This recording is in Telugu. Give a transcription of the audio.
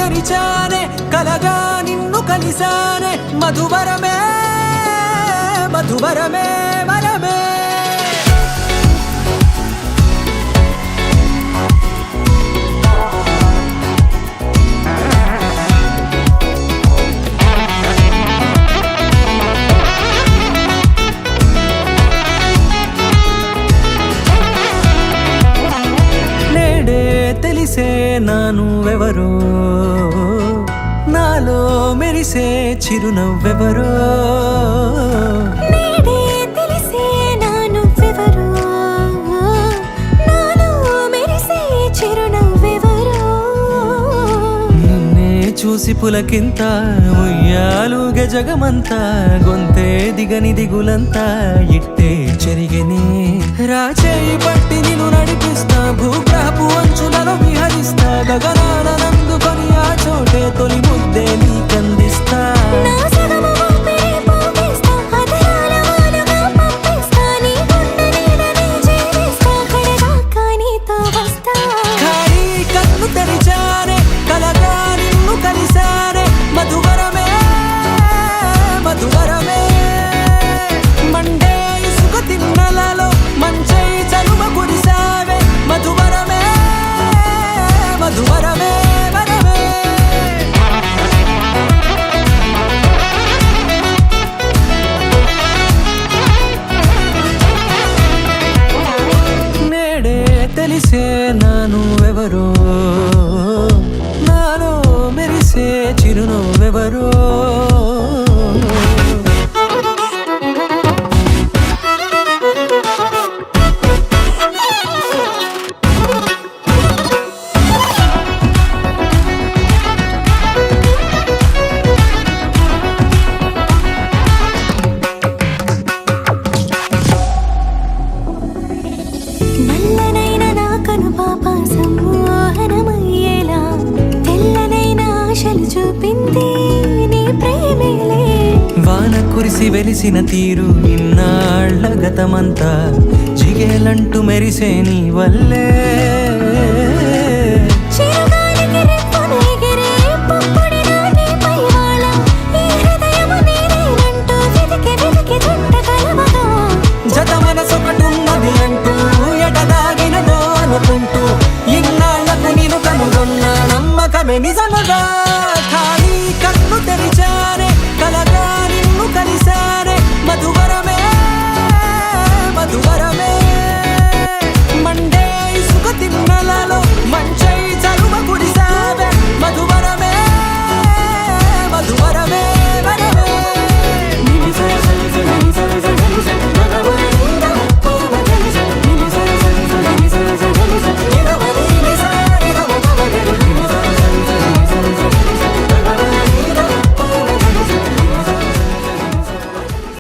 తెరిచానే కలగా నిన్ను కలిసానే మధువరమే మధువరమే వరమే తెలిసే నానువెవరో నాలో మెరిసే చిరునవ్వెవరో నేడే తెలిసే నానువెవరో నాలో మెరిసే చిరునవ్వెవరో నిన్నే చూసి పులకింత ఉయ్యాలుగే జగమంతా గొంతే దిగని దిగులంతా ఇట్టే చెరిగని రాచేయి పట్టి నిన్ను నడిపిస్తా భూగ్రహపు అంచులలో విహరిస్తా గగనాన నందుకొని ఆ చోటే తొలి ముద్దే నీకందిస్తా నా సగము ఊపిరి పోగేస్తా అదరాల వాలుగా పంపిస్తా నీ గుండె నీడనే జీవిస్తా కడదాకా నీతో వస్తా ఖాళీ కన్ను తెరిచానే కలగా నిన్ను కలిసానే మధువరమే మధువరమే మండే ఇసుక తిన్నలలో మంచై చలువ కురిసావే మధువరమే మధువరమే వరమే నేడే తెలిసే నానువెవరో నాలో మెరిసే చిరునవ్వెవరో నల్లనైన నా కనుపాప సమ్మోహనమయ్యేలా తెల్లనైన ఆశలు చూపింది నీ ప్రేమేలే వాన కురిసి వెలిసిన తీరు ఇన్నాళ్ల గతమంతా జిగేలంటూ మెరిసే నీ వల్లే